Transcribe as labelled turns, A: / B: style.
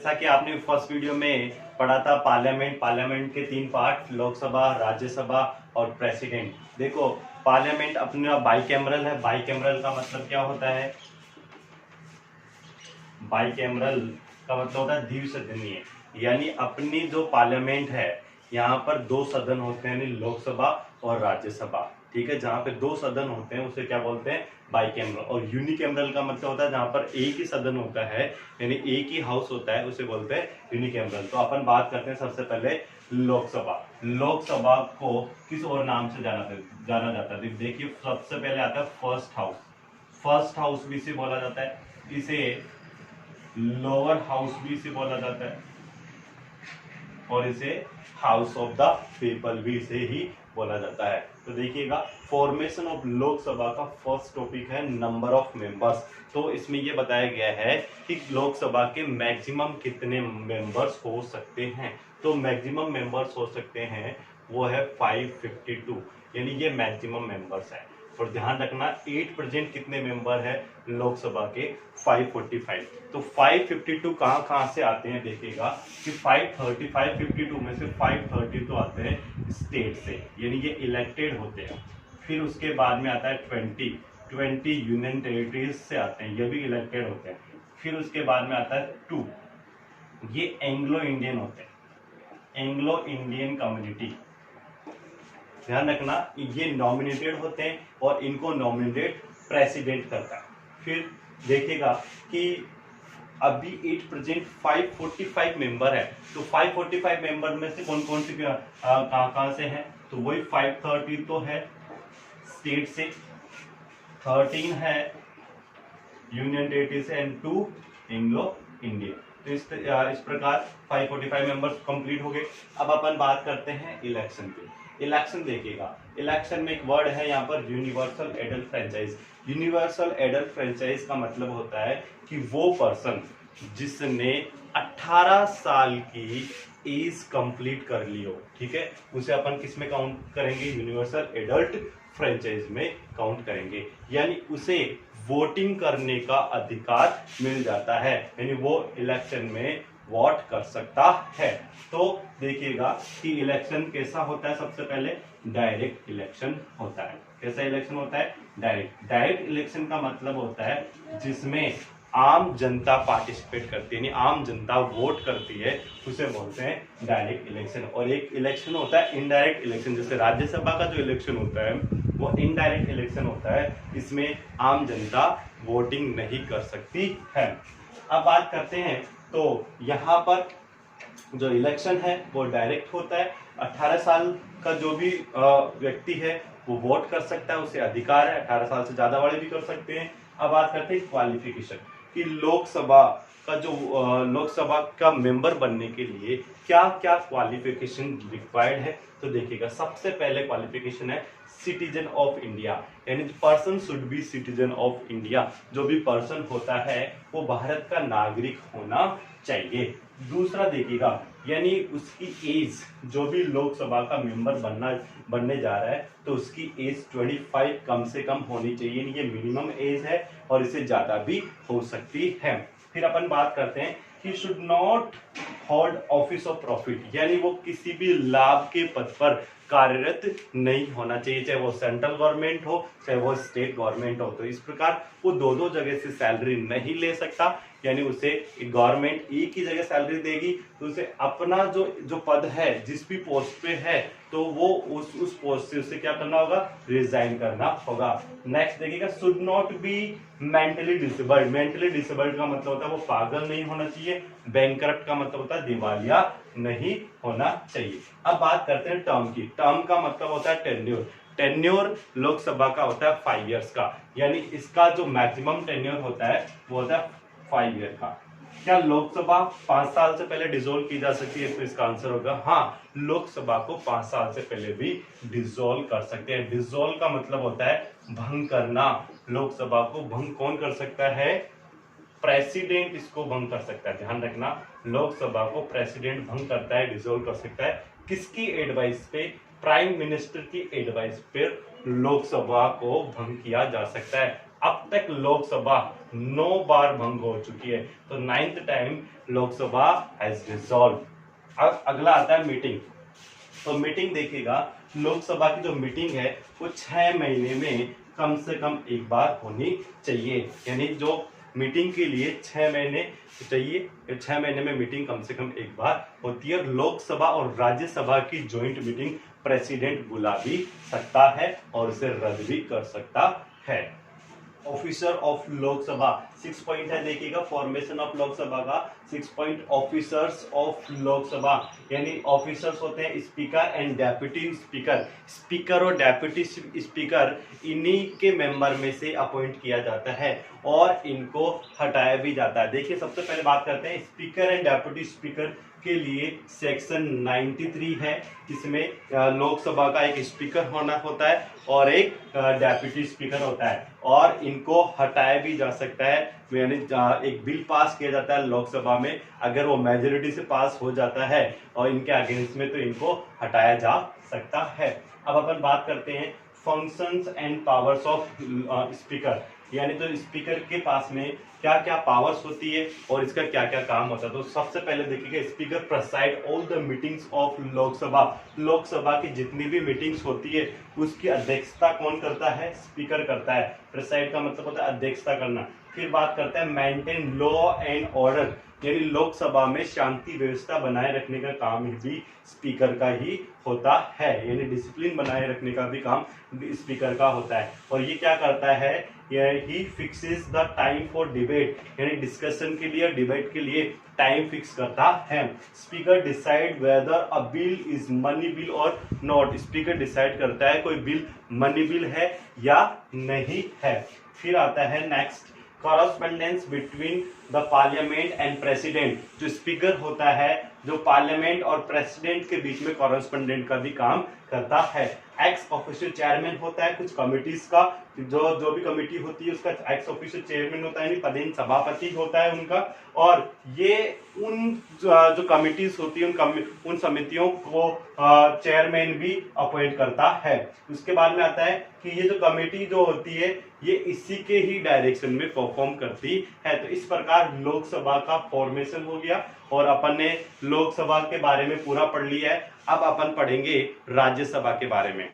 A: जैसा कि आपने फर्स्ट वीडियो में पढ़ा था पार्लियामेंट के तीन पार्ट, लोकसभा, राज्यसभा और प्रेसिडेंट। देखो, पार्लियामेंट अपना बाइकैमरल है। बाइकैमरल का मतलब क्या होता है? बाइकैमरल का मतलब होता है द्विसदनीय, यानी अपनी जो पार्लियामेंट है यहाँ पर दो सदन होते हैं, यानी लोकसभा और राज्यसभा। ठीक है, जहाँ पे दो सदन होते हैं उसे क्या बोलते हैं? बाइकैमरल। और यूनिकैमरल का मतलब होता है जहाँ पर एक ही सदन होता है, यानी एक ही हाउस होता है, उसे बोलते हैं यूनिकैमरल। तो अपन बात करते हैं सबसे पहले लोकसभा। लोकसभा को किस और नाम से जाना जाता है? देखिए, सबसे पहले आता है फर्स्ट हाउस। फर्स्ट हाउस भी इसे बोला जाता है, इसे लोअर हाउस भी इसे बोला जाता है, और इसे हाउस ऑफ द पीपल भी इसे ही बोला जाता है। तो देखिएगा, फॉर्मेशन ऑफ लोकसभा का फर्स्ट टॉपिक है नंबर ऑफ मेंबर्स। तो इसमें यह बताया गया है कि लोकसभा के मैक्सिमम कितने मेंबर्स हो सकते हैं। तो मैक्सिमम मेंबर्स हो सकते हैं वो है 552, यानी ये मैक्सिमम मेंबर्स है। और ध्यान रखना 8% कितने मेंबर है लोकसभा के? 545। तो 552 कहाँ से आते हैं? देखिएगा कि 552 में से 530 तो आते हैं स्टेट से, यानी ये इलेक्टेड होते हैं। फिर उसके बाद में आता है 20 यूनियन टेरिटरीज से आते हैं, ये भी इलेक्टेड होते हैं। फिर उसके बाद में आता है 2, ये एंग्लो इंडियन होते हैं, एंग्लो इंडियन कम्युनिटी। ध्यान रखना, ये नॉमिनेटेड होते हैं और इनको नॉमिनेटेड प्रेसिडेंट करता है। फिर देखिएगा कि अभी 8% 545 मेंबर है, तो 545 मेंबर में से कौन कौन से कहाँ से हैं? तो वही 530 तो है स्टेट से, 13 है यूनियन टेरिटरी से, एंड 2 एंग्लो इंडियन। तो इस प्रकार 545 मेंबर्स कंप्लीट हो गए। अब अपन बात करते हैं इलेक्शन की। इलेक्शन देखिएगा, इलेक्शन में एक वर्ड है यहाँ पर universal adult franchise. Universal adult franchise का मतलब होता है कि वो पर्सन जिसने 18 साल की एज कंप्लीट कर ली हो, ठीक है, उसे अपन किस में काउंट करेंगे? यूनिवर्सल एडल्ट फ्रेंचाइज में काउंट करेंगे, यानी उसे वोटिंग करने का अधिकार मिल जाता है, यानी वो इलेक्शन में वोट कर सकता है। तो देखिएगा कि इलेक्शन कैसा होता है? सबसे पहले डायरेक्ट इलेक्शन होता है। कैसा इलेक्शन होता है? डायरेक्ट इलेक्शन का मतलब होता है जिसमें आम जनता पार्टिसिपेट करती है, यानी आम जनता वोट करती है, उसे बोलते हैं डायरेक्ट इलेक्शन। और एक इलेक्शन होता है इनडायरेक्ट इलेक्शन, जैसे राज्यसभा का जो इलेक्शन होता है वो इनडायरेक्ट इलेक्शन होता है, इसमें आम जनता वोटिंग नहीं कर सकती है। अब बात करते हैं, तो यहाँ पर जो इलेक्शन है वो डायरेक्ट होता है। 18 साल का जो भी व्यक्ति है वो वोट कर सकता है, उसे अधिकार है। 18 साल से ज्यादा वाले भी कर सकते हैं। अब बात करते हैं क्वालिफिकेशन कि लोकसभा का मेंबर बनने के लिए क्या क्या क्वालिफिकेशन रिक्वायर्ड है। तो देखिएगा, सबसे पहले क्वालिफिकेशन है सिटीजन ऑफ इंडिया, यानी person should be citizen of India. जो भी पर्सन होता है वो भारत का नागरिक होना चाहिए। दूसरा देखिएगा, यानी उसकी एज, जो भी लोकसभा का मेंबर बनने जा रहा है तो उसकी एज 25 कम से कम होनी चाहिए, ये मिनिमम एज है और इससे ज्यादा भी हो सकती है। फिर अपन बात करते हैं कि should not hold office of profit, यानी वो किसी भी लाभ के पद पर कार्यरत नहीं होना चाहिए, चाहे वो सेंट्रल गवर्नमेंट हो चाहे वो स्टेट गवर्नमेंट हो। तो इस प्रकार वो दो जगह से सैलरी नहीं ले सकता, यानी उसे गवर्नमेंट एक ही जगह सैलरी देगी, तो उसे अपना जो पद है, जिस भी पोस्ट पे है, तो वो उस पोस्ट से उसे क्या करना होगा? रिजाइन करना होगा। नेक्स्ट देखिएगा, should not be mentally disabled. Mentally disabled का मतलब होता है वो पागल नहीं होना चाहिए। बैंकरप्ट का मतलब होता है दिवालिया नहीं होना चाहिए। अब बात करते हैं टर्म की। टर्म का मतलब होता है टेन्योर। टेन्योर लोकसभा का होता है 5 इयर्स का, यानी इसका जो मैक्सिमम टेन्योर होता है वो होता है 5 ईयर का। क्या लोकसभा 5 साल से पहले डिसॉल्व की जा सकती है? तो इसका आंसर होगा हाँ, लोकसभा को 5 साल से पहले भी डिसॉल्व कर सकते हैं। डिसॉल्व का मतलब होता है भंग करना। लोकसभा को भंग कौन कर सकता है? प्रेसिडेंट इसको भंग कर सकता है। ध्यान रखना, लोकसभा को प्रेसिडेंट भंग करता है, डिसॉल्व कर सकता है। किसकी एडवाइस पे? प्राइम मिनिस्टर की एडवाइस पे लोकसभा को भंग किया जा सकता है। अब तक लोकसभा 9 बार भंग हो चुकी है, तो 9th time Lok Sabha has dissolve. अब अगला आता है मीटिंग। तो मीटिंग देखिएगा, लोकसभा की जो मीटिंग है वो 6 महीने में कम से कम एक बार होनी चाहिए, यानी जो मीटिंग के लिए 6 महीने चाहिए, 6 महीने में मीटिंग कम से कम एक बार होती है। लोकसभा और राज्यसभा की ज्वाइंट मीटिंग प्रेसिडेंट बुला भी सकता है और उसे रद्द भी कर सकता है। ऑफिसर ऑफ लोकसभा 6 पॉइंट है, देखिएगा फॉर्मेशन ऑफ लोकसभा का 6 पॉइंट। ऑफिसर्स ऑफ लोकसभा यानी ऑफिसर्स होते हैं speaker and deputy speaker. Speaker और डेप्यूटी स्पीकर इन्हीं के मेंबर में से अपॉइंट किया जाता है और इनको हटाया भी जाता है। देखिए सबसे पहले बात करते हैं स्पीकर एंड डेप्यूटी स्पीकर के लिए सेक्शन 93 है, इसमें लोकसभा का एक स्पीकर होना होता है और एक डेप्यूटी स्पीकर होता है और इनको हटाया भी जा सकता है, यानी एक बिल पास किया जाता है लोकसभा में, अगर वो मेजोरिटी से पास हो जाता है और इनके अगेंस्ट में तो इनको हटाया जा सकता है। अब अपन बात करते हैं functions and powers of speaker, यानी तो स्पीकर के पास में क्या क्या पावर्स होती है और इसका क्या क्या काम होता है। तो सबसे पहले देखिएगा speaker preside all the meetings of Lok Sabha. Lok Sabha की जितनी भी मीटिंग्स होती है उसकी अध्यक्षता कौन करता है? स्पीकर करता है। प्रेसाइड का मतलब होता है अध्यक्षता करना। फिर बात करते हैं मेंटेन लॉ एंड ऑर्डर, यानी लोकसभा में शांति व्यवस्था बनाए रखने का काम भी स्पीकर का ही होता है, यानी डिसिप्लिन बनाए रखने का भी काम स्पीकर का होता है। और ये क्या करता है? He fixes the time for debate, यानी डिस्कशन के लिए, डिबेट के लिए टाइम फिक्स करता है। Speaker decide whether a bill is money bill और नॉट। स्पीकर डिसाइड करता है कोई बिल मनी बिल है या नहीं है। फिर आता है next correspondence between the parliament and president. जो स्पीकर होता है जो पार्लियामेंट और प्रेसिडेंट के बीच में कॉरस्पॉन्डेंट का भी काम करता है। एक्स ऑफिशियल चेयरमैन होता है कुछ कमिटीज का, जो भी कमेटी होती है उसका एक्स ऑफिशियल चेयरमैन होता है, यानी पदेन सभापति होता है उनका। और ये उन जो कमिटीज होती है उन समितियों को चेयरमैन भी अपॉइंट करता है। उसके बाद में आता है कि ये जो कमेटी जो होती है ये इसी के ही डायरेक्शन में परफॉर्म करती है। तो इस प्रकार लोकसभा का फॉर्मेशन हो गया और अपन ने लोकसभा के बारे में पूरा पढ़ लिया है। अब अपन पढ़ेंगे राज्यसभा के बारे में।